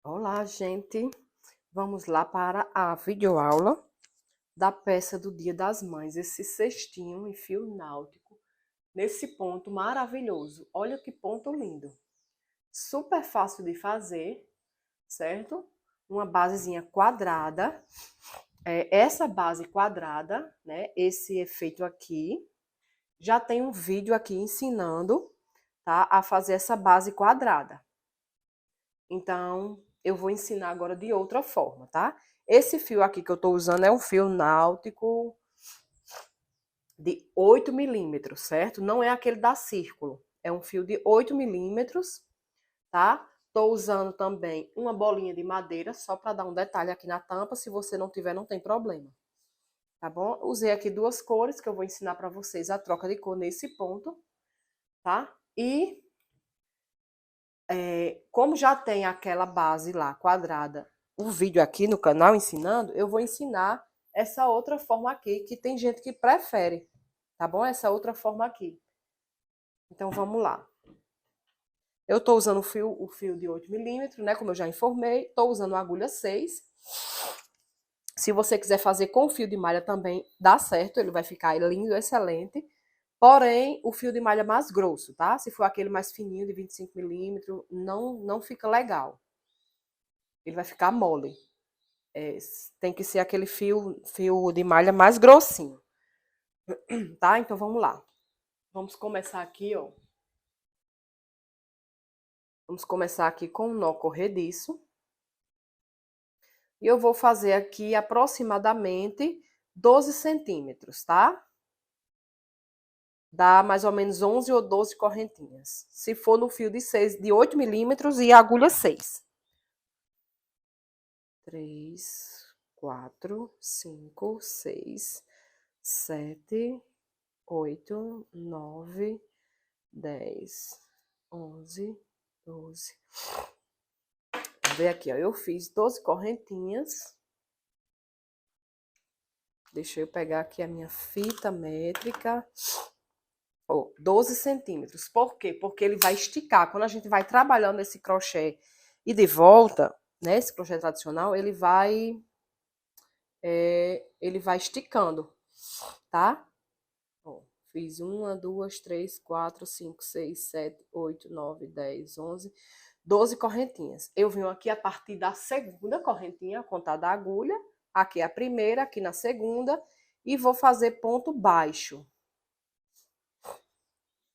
Olá, gente. Vamos lá para a videoaula da peça do Dia das Mães. Esse cestinho em fio náutico, nesse ponto maravilhoso. Olha que ponto lindo. Super fácil de fazer, certo? Uma basezinha quadrada. Essa base quadrada, né? Esse efeito aqui. Já tem um vídeo aqui ensinando, tá? A fazer essa base quadrada. Então, eu vou ensinar agora de outra forma, tá? Esse fio aqui que eu tô usando é um fio náutico de 8 milímetros, certo? Não é aquele da círculo. É um fio de 8 milímetros, tá? Tô usando também uma bolinha de madeira, só para dar um detalhe aqui na tampa. Se você não tiver, não tem problema, tá bom? Usei aqui duas cores, que eu vou ensinar para vocês a troca de cor nesse ponto, tá? E como já tem aquela base lá quadrada, o vídeo aqui no canal ensinando, eu vou ensinar essa outra forma aqui, que tem gente que prefere, tá bom? Essa outra forma aqui. Então, vamos lá. Eu estou usando o fio de 8 milímetros, né? Como eu já informei. Estou usando a agulha 6. Se você quiser fazer com fio de malha também, dá certo. Ele vai ficar lindo, excelente. Porém, o fio de malha mais grosso, tá? Se for aquele mais fininho, de 25 milímetros, não fica legal. Ele vai ficar mole. Tem que ser aquele fio de malha mais grossinho, tá? Então, vamos lá. Vamos começar aqui, ó. Vamos começar aqui com um nó corrediço. E eu vou fazer aqui aproximadamente 12 centímetros, tá? Dá mais ou menos 11 ou 12 correntinhas. Se for no fio de 8 milímetros e agulha 6. 3, 4, 5, 6, 7, 8, 9, 10, 11, 12. Vou ver aqui, ó. Eu fiz 12 correntinhas. Deixa eu pegar aqui a minha fita métrica. Ó, 12 centímetros. Por quê? Porque ele vai esticar. Quando a gente vai trabalhando esse crochê e de volta, né? Esse crochê tradicional, ele vai esticando, tá? Ó, fiz 1, 2, 3, 4, 5, 6, 7, 8, 9, 10, 11, 12 correntinhas. Eu venho aqui a partir da segunda correntinha, contar da agulha. Aqui é a primeira, aqui na segunda. E vou fazer ponto baixo.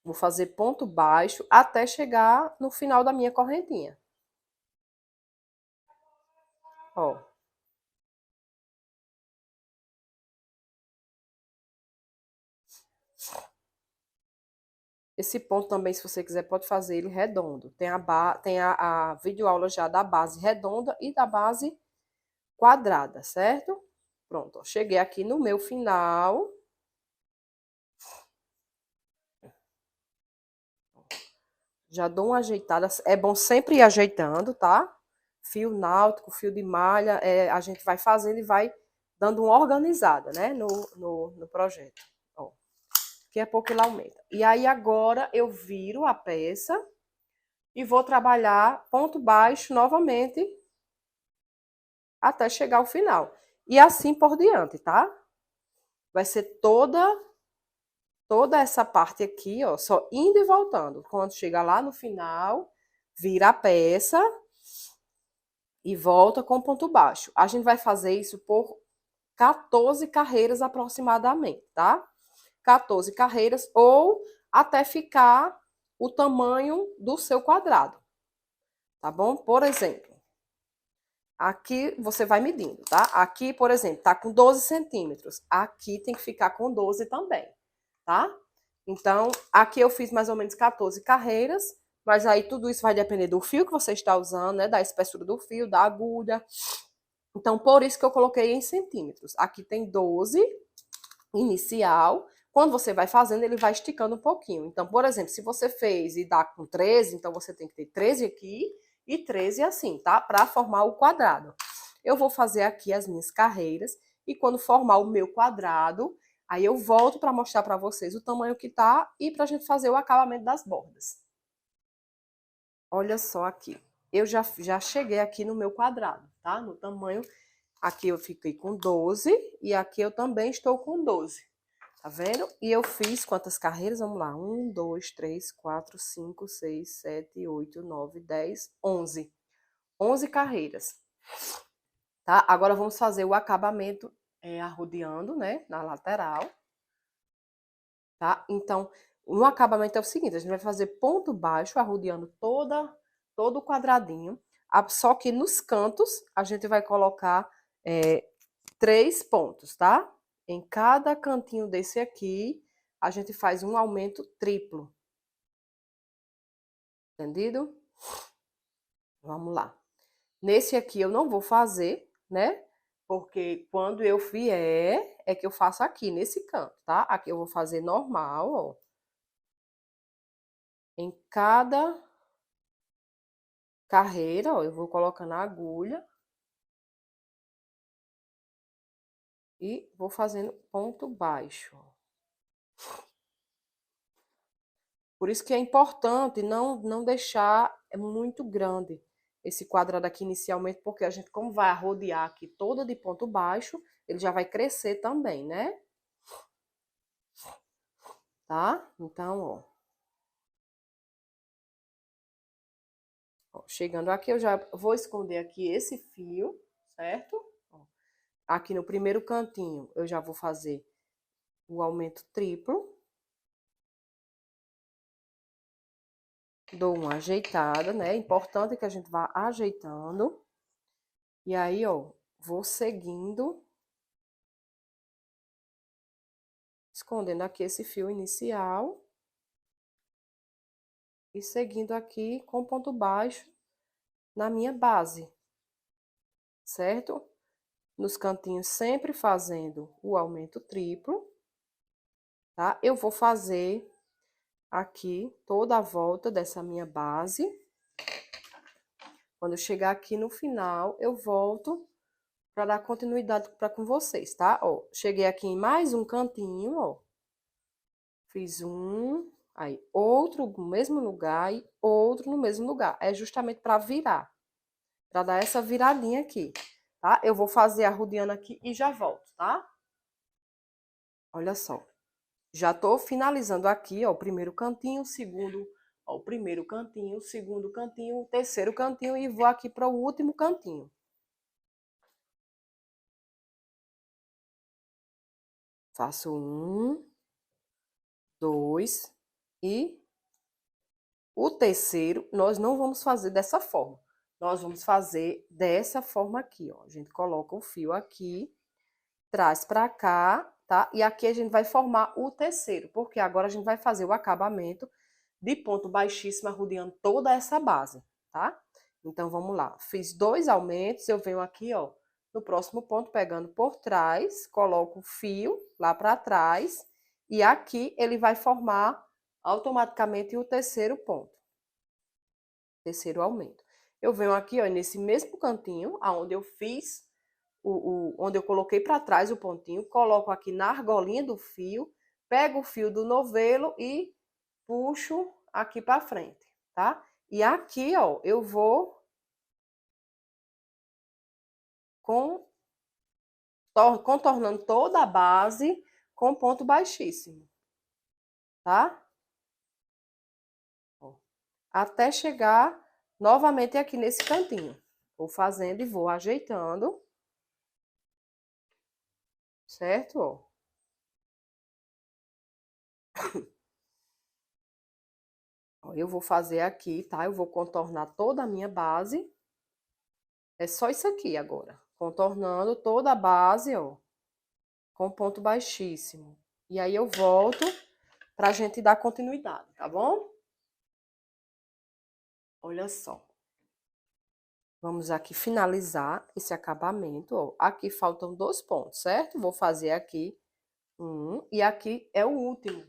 Vou fazer ponto baixo até chegar no final da minha correntinha. Ó. Esse ponto também, se você quiser, pode fazer ele redondo. Tem a videoaula já da base redonda e da base quadrada, certo? Pronto, ó, cheguei aqui no meu final. Já dou uma ajeitada. É bom sempre ir ajeitando, tá? Fio náutico, fio de malha, a gente vai fazendo e vai dando uma organizada, né? No projeto. Ó, daqui a pouco ele aumenta. E aí agora eu viro a peça e vou trabalhar ponto baixo novamente até chegar ao final. E assim por diante, tá? Vai ser toda essa parte aqui, ó, só indo e voltando. Quando chegar lá no final, vira a peça e volta com ponto baixo. A gente vai fazer isso por 14 carreiras aproximadamente, tá? 14 carreiras ou até ficar o tamanho do seu quadrado, tá bom? Por exemplo, aqui você vai medindo, tá? Aqui, por exemplo, tá com 12 centímetros. Aqui tem que ficar com 12 também, tá? Então, aqui eu fiz mais ou menos 14 carreiras, mas aí tudo isso vai depender do fio que você está usando, né? Da espessura do fio, da agulha. Então, por isso que eu coloquei em centímetros. Aqui tem 12 inicial. Quando você vai fazendo, ele vai esticando um pouquinho. Então, por exemplo, se você fez e dá com 13, então você tem que ter 13 aqui e 13 assim, tá? Para formar o quadrado. Eu vou fazer aqui as minhas carreiras e quando formar o meu quadrado, aí eu volto para mostrar para vocês o tamanho que tá e para a gente fazer o acabamento das bordas. Olha só aqui. eu já cheguei aqui no meu quadrado, tá? No tamanho, aqui eu fiquei com 12 e aqui eu também estou com 12. Tá vendo? E eu fiz quantas carreiras? Vamos lá. 1, 2, 3, 4, 5, 6, 7, 8, 9, 10, 11. 11 carreiras. Tá? Agora vamos fazer o acabamento arrodeando, né? Na lateral. Tá? Então, no acabamento é o seguinte, a gente vai fazer ponto baixo, arrodeando todo o quadradinho. Só que nos cantos, a gente vai colocar 3 pontos, tá? Em cada cantinho desse aqui, a gente faz um aumento triplo. Entendido? Vamos lá. Nesse aqui eu não vou fazer, né? Porque quando eu vier, é que eu faço aqui, nesse canto, tá? Aqui eu vou fazer normal, ó. Em cada carreira, ó, eu vou colocando a agulha. E vou fazendo ponto baixo. Por isso que é importante não deixar muito grande esse quadrado aqui inicialmente, porque a gente, como vai arrodear aqui toda de ponto baixo, ele já vai crescer também, né? Tá? Então, ó, chegando aqui, eu já vou esconder aqui esse fio, certo? Ó, aqui no primeiro cantinho, eu já vou fazer o aumento triplo. Dou uma ajeitada, né? É importante que a gente vá ajeitando. E aí, ó, vou seguindo, escondendo aqui esse fio inicial. E seguindo aqui com ponto baixo na minha base, certo? Nos cantinhos sempre fazendo o aumento triplo, tá? Eu vou fazer aqui toda a volta dessa minha base. Quando eu chegar aqui no final, eu volto para dar continuidade com vocês, tá? Ó, cheguei aqui em mais um cantinho, ó. Fiz um, aí outro no mesmo lugar e outro no mesmo lugar. É justamente para virar, para dar essa viradinha aqui, tá? Eu vou fazer arrodeando aqui e já volto, tá? Olha só. Já tô finalizando aqui, ó, o primeiro cantinho, o segundo, ó, o primeiro cantinho, o segundo cantinho, o terceiro cantinho e vou aqui para o último cantinho. Faço um, dois e o terceiro nós não vamos fazer dessa forma. Nós vamos fazer dessa forma aqui, ó. A gente coloca o fio aqui, traz para cá, tá? E aqui a gente vai formar o terceiro, porque agora a gente vai fazer o acabamento de ponto baixíssimo, arrodeando toda essa base, tá? Então, vamos lá. Fiz 2 aumentos, eu venho aqui, ó, no próximo ponto, pegando por trás, coloco o fio lá para trás, e aqui ele vai formar automaticamente o terceiro ponto. Terceiro aumento. Eu venho aqui, ó, nesse mesmo cantinho, aonde eu fiz, onde eu coloquei para trás o pontinho, coloco aqui na argolinha do fio, pego o fio do novelo e puxo aqui para frente, tá? E aqui, ó, eu vou contornando toda a base com ponto baixíssimo, tá? Ó, até chegar novamente aqui nesse cantinho. Vou fazendo e vou ajeitando, certo? Ó. Eu vou fazer aqui, tá? Eu vou contornar toda a minha base. É só isso aqui agora. Contornando toda a base, ó, com ponto baixíssimo. E aí eu volto pra gente dar continuidade, tá bom? Olha só. Vamos aqui finalizar esse acabamento, ó. Aqui faltam 2 pontos, certo? Vou fazer aqui um e aqui é o último.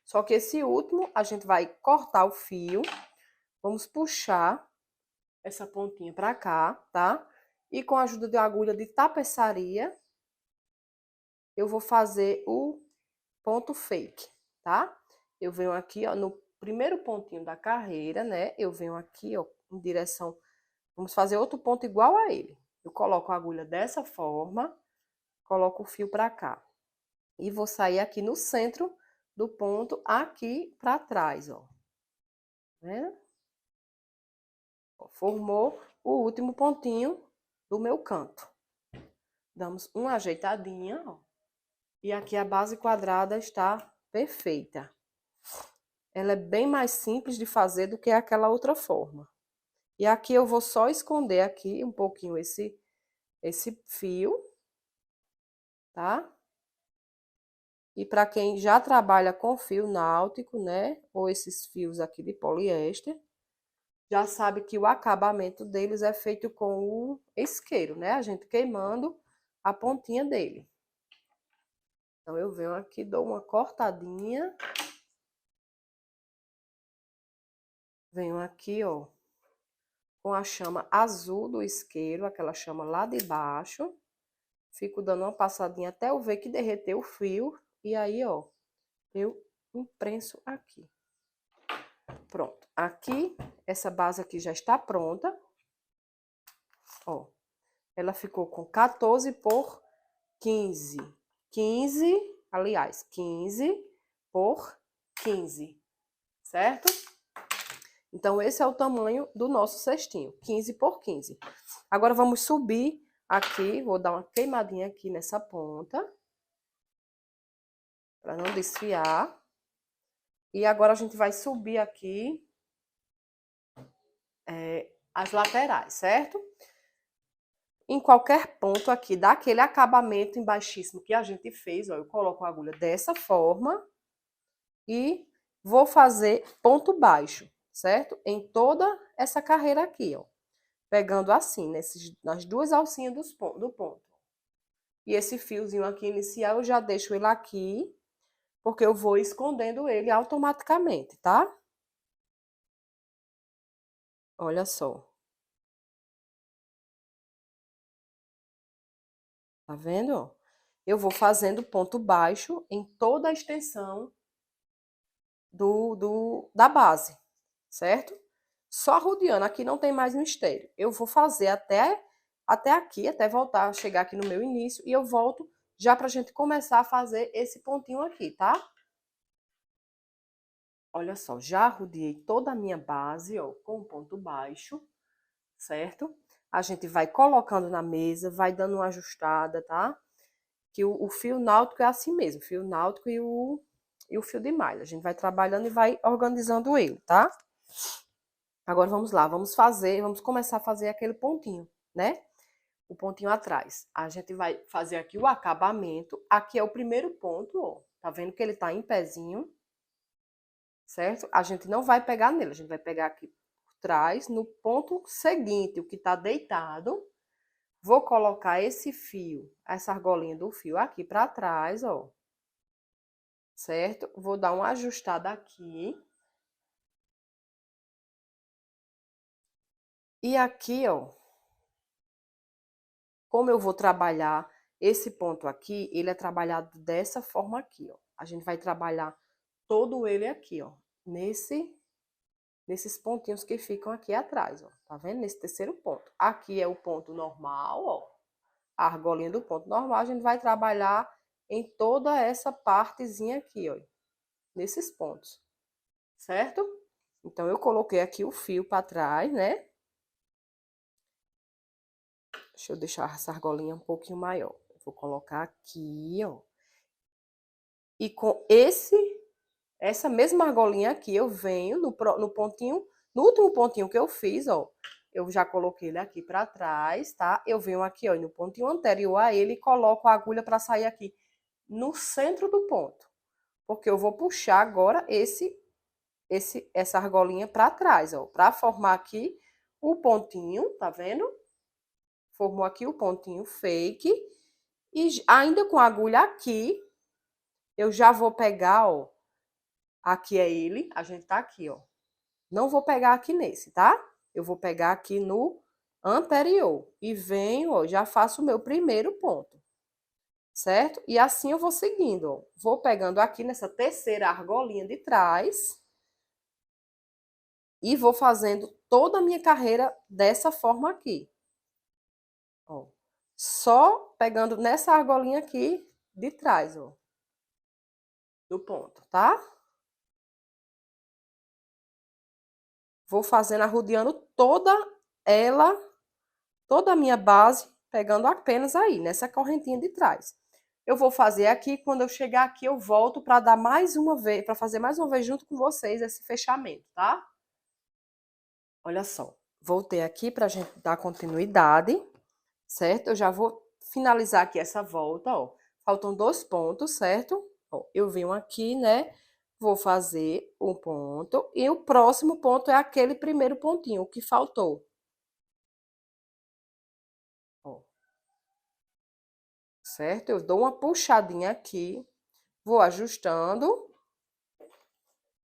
Só que esse último a gente vai cortar o fio. Vamos puxar essa pontinha pra cá, tá? E com a ajuda de agulha de tapeçaria, eu vou fazer o ponto fake, tá? Eu venho aqui, ó, no primeiro pontinho da carreira, né? Eu venho aqui, ó, em direção Vamos fazer outro ponto igual a ele. Eu coloco a agulha dessa forma, coloco o fio pra cá. E vou sair aqui no centro do ponto, aqui pra trás, ó. Tá vendo? Formou o último pontinho do meu canto. Damos uma ajeitadinha, ó. E aqui a base quadrada está perfeita. Ela é bem mais simples de fazer do que aquela outra forma. E aqui eu vou só esconder aqui um pouquinho esse fio, tá? E para quem já trabalha com fio náutico, né? Ou esses fios aqui de poliéster, já sabe que o acabamento deles é feito com o isqueiro, né? A gente queimando a pontinha dele. Então, eu venho aqui, dou uma cortadinha. Venho aqui, ó, com a chama azul do isqueiro, aquela chama lá de baixo. Fico dando uma passadinha até eu ver que derreteu o fio. E aí, ó, eu imprenso aqui. Pronto. Aqui, essa base aqui já está pronta. Ó, ela ficou com 14 por 15. 15 por 15, certo? Então, esse é o tamanho do nosso cestinho, 15 por 15. Agora, vamos subir aqui, vou dar uma queimadinha aqui nessa ponta, para não desfiar. E agora, a gente vai subir aqui as laterais, certo? Em qualquer ponto aqui, daquele acabamento em baixíssimo que a gente fez, ó, eu coloco a agulha dessa forma e vou fazer ponto baixo, certo? Em toda essa carreira aqui, ó. Pegando assim, nas duas alcinhas do ponto. E esse fiozinho aqui inicial, eu já deixo ele aqui, porque eu vou escondendo ele automaticamente, tá? Olha só. Tá vendo? Eu vou fazendo ponto baixo em toda a extensão da base, certo? Só rodeando, aqui não tem mais mistério. Eu vou fazer até aqui, até voltar, chegar aqui no meu início, e eu volto já pra gente começar a fazer esse pontinho aqui, tá? Olha só, já rodeei toda a minha base, ó, com ponto baixo, certo? A gente vai colocando na mesa, vai dando uma ajustada, tá? Que o fio náutico é assim mesmo, o fio náutico e o fio de malha. A gente vai trabalhando e vai organizando ele, tá? Agora vamos lá, vamos começar a fazer aquele pontinho, né? O pontinho atrás. A gente vai fazer aqui o acabamento. Aqui é o primeiro ponto, ó. Tá vendo que ele tá em pezinho, certo? A gente não vai pegar nele, a gente vai pegar aqui por trás, no ponto seguinte, o que tá deitado. Vou colocar esse fio, essa argolinha do fio aqui pra trás, ó. Certo? Vou dar uma ajustada aqui. E aqui, ó, como eu vou trabalhar esse ponto aqui, ele é trabalhado dessa forma aqui, ó. A gente vai trabalhar todo ele aqui, ó, nesses pontinhos que ficam aqui atrás, ó. Tá vendo? Nesse terceiro ponto. Aqui é o ponto normal, ó. A argolinha do ponto normal, a gente vai trabalhar em toda essa partezinha aqui, ó, nesses pontos, certo? Então, eu coloquei aqui o fio para trás, né? Deixa eu deixar essa argolinha um pouquinho maior. Eu vou colocar aqui, ó. E com essa mesma argolinha aqui, eu venho no pontinho, no último pontinho que eu fiz, ó. Eu já coloquei ele aqui para trás, tá? Eu venho aqui, ó, no pontinho anterior a ele e coloco a agulha para sair aqui no centro do ponto. Porque eu vou puxar agora essa argolinha para trás, ó. Para formar aqui o pontinho, tá vendo? Formou aqui o pontinho fake. E ainda com a agulha aqui, eu já vou pegar, ó. Aqui é ele, a gente tá aqui, ó. Não vou pegar aqui nesse, tá? Eu vou pegar aqui no anterior. E venho, ó, já faço o meu primeiro ponto. Certo? E assim eu vou seguindo, ó. Vou pegando aqui nessa terceira argolinha de trás. E vou fazendo toda a minha carreira dessa forma aqui. Ó. Só pegando nessa argolinha aqui de trás, ó. Do ponto, tá? Vou fazendo, arrodeando toda ela, toda a minha base, pegando apenas aí, nessa correntinha de trás. Eu vou fazer aqui, quando eu chegar aqui, eu volto para dar mais uma vez, para fazer mais uma vez junto com vocês esse fechamento, tá? Olha só, voltei aqui para a gente dar continuidade, certo? Eu já vou finalizar aqui essa volta, ó. Faltam 2 pontos, certo? Ó, eu venho aqui, né? Vou fazer um ponto e o próximo ponto é aquele primeiro pontinho, o que faltou. Ó. Certo? Eu dou uma puxadinha aqui, vou ajustando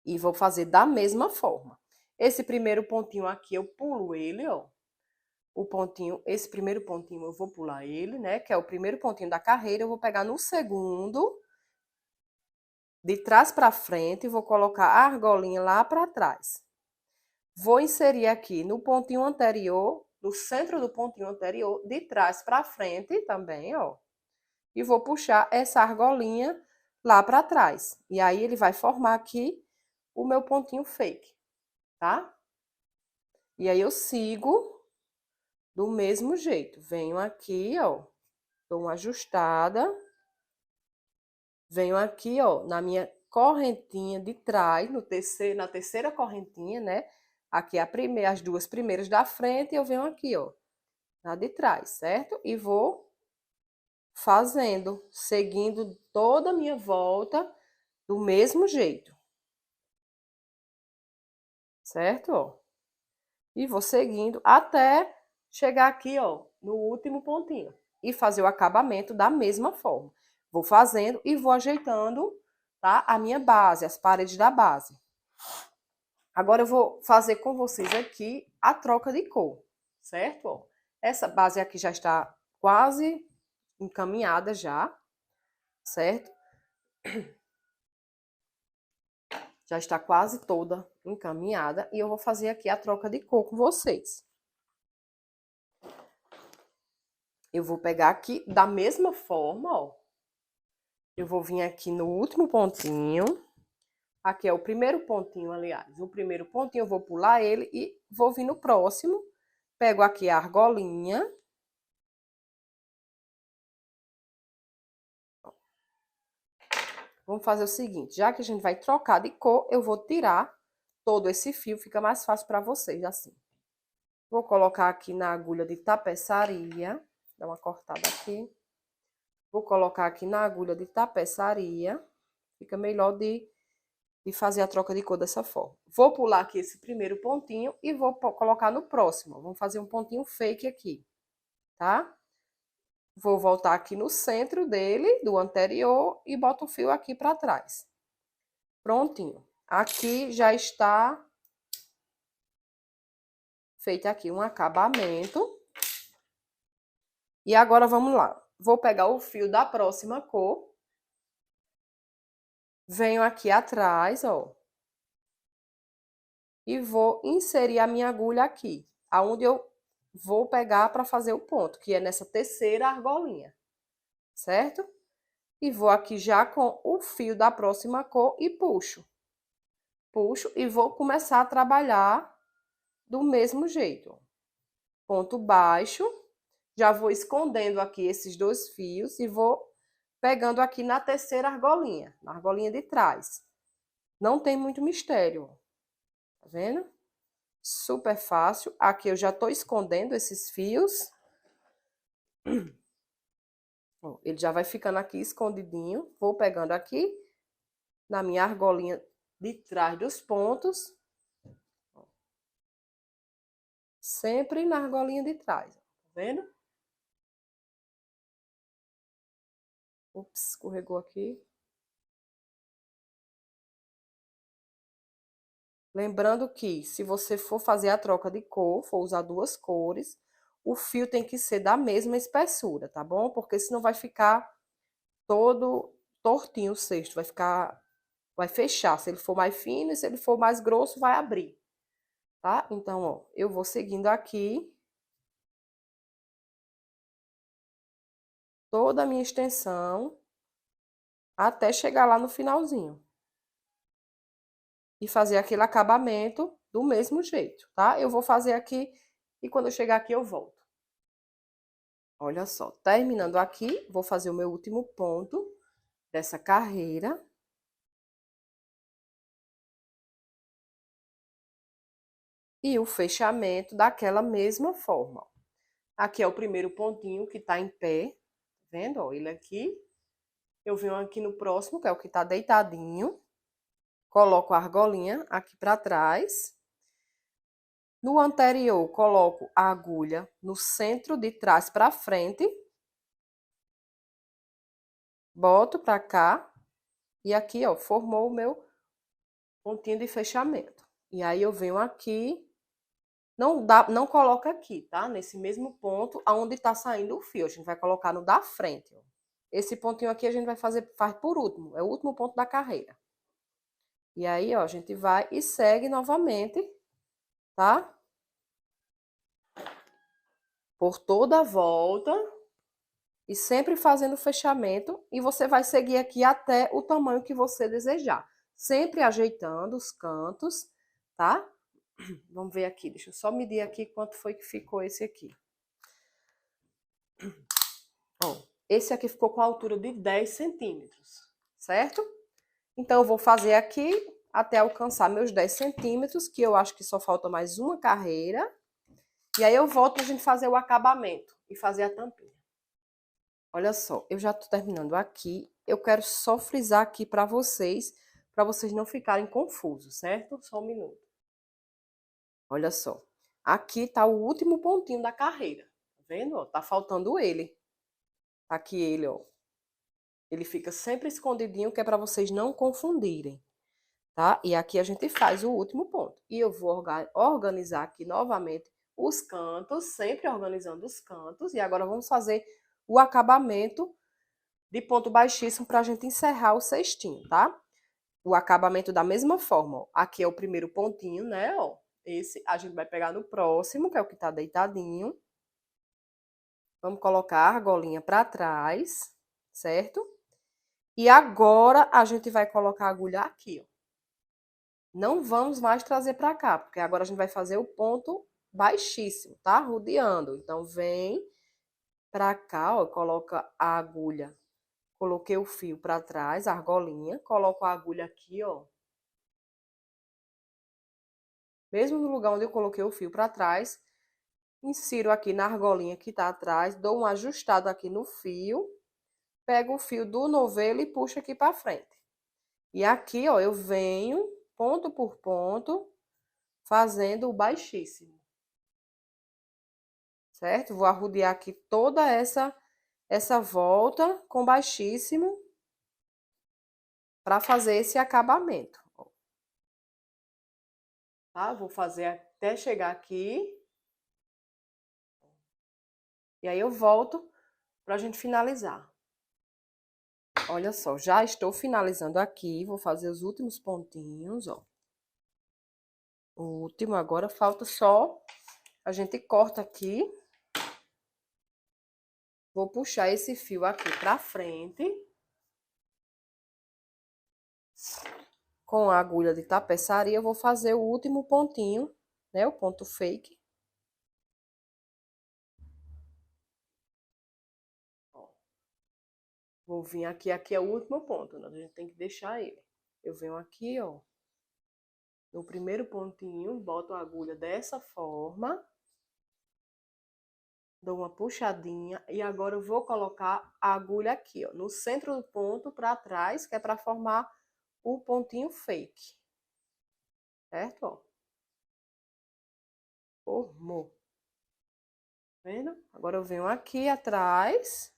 e vou fazer da mesma forma. Esse primeiro pontinho aqui, eu pulo ele, ó. O pontinho, esse primeiro pontinho eu vou pular ele, né? Que é o primeiro pontinho da carreira. Eu vou pegar no segundo, de trás para frente, e vou colocar a argolinha lá para trás. Vou inserir aqui no pontinho anterior, no centro do pontinho anterior, de trás para frente também, ó. E vou puxar essa argolinha lá para trás. E aí ele vai formar aqui o meu pontinho fake, tá? E aí eu sigo do mesmo jeito. Venho aqui, ó, dou uma ajustada. Venho aqui, ó, na minha correntinha de trás, na terceira correntinha, né? Aqui as 2 primeiras da frente, eu venho aqui, ó, na de trás, certo? E vou fazendo, seguindo toda a minha volta do mesmo jeito. Certo? Ó. E vou seguindo até chegar aqui, ó, no último pontinho. E fazer o acabamento da mesma forma. Vou fazendo e vou ajeitando, tá? A minha base, as paredes da base. Agora eu vou fazer com vocês aqui a troca de cor, certo? Ó, essa base aqui já está quase encaminhada já, certo? Já está quase toda encaminhada e eu vou fazer aqui a troca de cor com vocês. Eu vou pegar aqui da mesma forma, ó. Eu vou vir aqui no último pontinho. Aqui é o primeiro pontinho, aliás. O primeiro pontinho eu vou pular ele e vou vir no próximo. Pego aqui a argolinha. Vamos fazer o seguinte, já que a gente vai trocar de cor, eu vou tirar todo esse fio, fica mais fácil para vocês assim. Vou colocar aqui na agulha de tapeçaria, dar uma cortada aqui. Vou colocar aqui na agulha de tapeçaria, fica melhor de fazer a troca de cor dessa forma. Vou pular aqui esse primeiro pontinho e vou colocar no próximo. Vamos fazer um pontinho fake aqui, tá? Vou voltar aqui no centro dele, do anterior, e boto o fio aqui para trás. Prontinho. Aqui já está feito aqui um acabamento. E agora vamos lá. Vou pegar o fio da próxima cor. Venho aqui atrás, ó. E vou inserir a minha agulha aqui, aonde eu vou pegar para fazer o ponto, que é nessa terceira argolinha, certo? E vou aqui já com o fio da próxima cor e puxo. Puxo e vou começar a trabalhar do mesmo jeito. Ponto baixo, já vou escondendo aqui esses 2 fios e vou pegando aqui na terceira argolinha, na argolinha de trás. Não tem muito mistério, tá vendo? Super fácil. Aqui eu já tô escondendo esses fios. Ele já vai ficando aqui escondidinho. Vou pegando aqui na minha argolinha de trás dos pontos. Sempre na argolinha de trás, tá vendo? Ups, escorregou aqui. Lembrando que, se você for fazer a troca de cor, for usar 2 cores, o fio tem que ser da mesma espessura, tá bom? Porque senão vai ficar todo tortinho o cesto, vai fechar. Se ele for mais fino e se ele for mais grosso, vai abrir. tá? Então, ó, eu vou seguindo aqui toda a minha extensão até chegar lá no finalzinho. E fazer aquele acabamento do mesmo jeito, tá? Eu vou fazer aqui e quando eu chegar aqui eu volto. Olha só, terminando aqui, vou fazer o meu último ponto dessa carreira. E o fechamento daquela mesma forma. Aqui é o primeiro pontinho que tá em pé, tá vendo? Ó, ele aqui. Eu venho aqui no próximo, que é o que tá deitadinho. Coloco a argolinha aqui para trás. No anterior, coloco a agulha no centro de trás para frente. Boto para cá. E aqui, ó, formou o meu pontinho de fechamento. E aí eu venho aqui, não coloca aqui, tá? Nesse mesmo ponto aonde tá saindo o fio. A gente vai colocar no da frente, ó. Esse pontinho aqui a gente vai faz por último, é o último ponto da carreira. E aí, ó, a gente vai e segue novamente, tá? Por toda a volta e sempre fazendo o fechamento. E você vai seguir aqui até o tamanho que você desejar. Sempre ajeitando os cantos, tá? Vamos ver aqui, deixa eu só medir aqui quanto foi que ficou esse aqui. Ó, esse aqui ficou com a altura de 10 centímetros, certo? Então, eu vou fazer aqui até alcançar meus 10 centímetros, que eu acho que só falta mais uma carreira. E aí eu volto pra gente fazer o acabamento e fazer a tampinha. Olha só, eu já tô terminando aqui. Eu quero só frisar aqui para vocês não ficarem confusos, certo? Só um minuto. Olha só, aqui tá o último pontinho da carreira, tá vendo? Ó, tá faltando ele. Tá aqui ele, ó. Ele fica sempre escondidinho, que é para vocês não confundirem, tá? E aqui a gente faz o último ponto. E eu vou organizar aqui novamente os cantos, sempre organizando os cantos. E agora vamos fazer o acabamento de ponto baixíssimo para a gente encerrar o cestinho, tá? O acabamento da mesma forma, ó. Aqui é o primeiro pontinho, né, ó. Esse a gente vai pegar no próximo, que é o que tá deitadinho. Vamos colocar a argolinha para trás, certo? E agora a gente vai colocar a agulha aqui, ó. Não vamos mais trazer para cá, porque agora a gente vai fazer o ponto baixíssimo, tá? Rodeando. Então, vem para cá, ó, coloca a agulha. Coloquei o fio para trás, a argolinha. Coloco a agulha aqui, ó. Mesmo no lugar onde eu coloquei o fio para trás, insiro aqui na argolinha que tá atrás, dou um ajustado aqui no fio, pego o fio do novelo e puxo aqui para frente. E aqui, ó, eu venho ponto por ponto, fazendo o baixíssimo. Certo? Vou arrodear aqui toda essa volta com baixíssimo para fazer esse acabamento. Tá? Vou fazer até chegar aqui. E aí eu volto para a gente finalizar. Olha só, já estou finalizando aqui. Vou fazer os últimos pontinhos, ó. O último agora falta só a gente corta aqui. Vou puxar esse fio aqui para frente. Com a agulha de tapeçaria, eu vou fazer o último pontinho, né? O ponto fake. Ó. Vou vir aqui é o último ponto, né? A gente tem que deixar ele. Eu venho aqui, ó. No primeiro pontinho, boto a agulha dessa forma. Dou uma puxadinha e agora eu vou colocar a agulha aqui, ó, no centro do ponto para trás, que é para formar o pontinho fake. Certo? Ó. Formou. Tá vendo? Agora eu venho aqui atrás.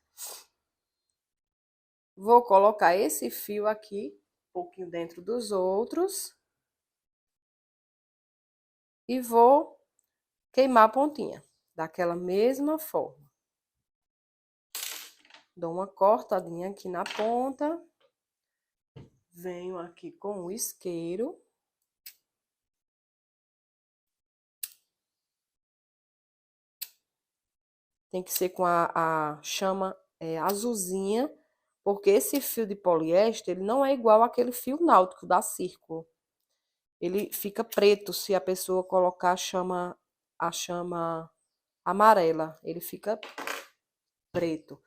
Vou colocar esse fio aqui, um pouquinho dentro dos outros. E vou queimar a pontinha, daquela mesma forma. Dou uma cortadinha aqui na ponta. Venho aqui com o isqueiro. Tem que ser com a chama azulzinha, porque esse fio de poliéster, ele não é igual àquele fio náutico da Círculo. Ele fica preto se a pessoa colocar a chama amarela. Ele fica preto.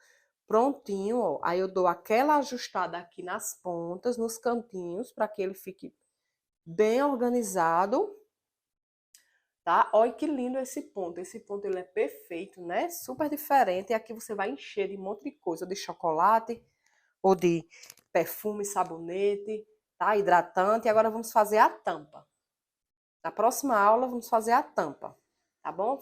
Prontinho, ó. Aí eu dou aquela ajustada aqui nas pontas, nos cantinhos, para que ele fique bem organizado, tá? Olha que lindo esse ponto. Esse ponto ele é perfeito, né? Super diferente. E aqui você vai encher de um monte de coisa, de chocolate, ou de perfume, sabonete, tá? Hidratante. E agora vamos fazer a tampa. Na próxima aula, vamos fazer a tampa, tá bom?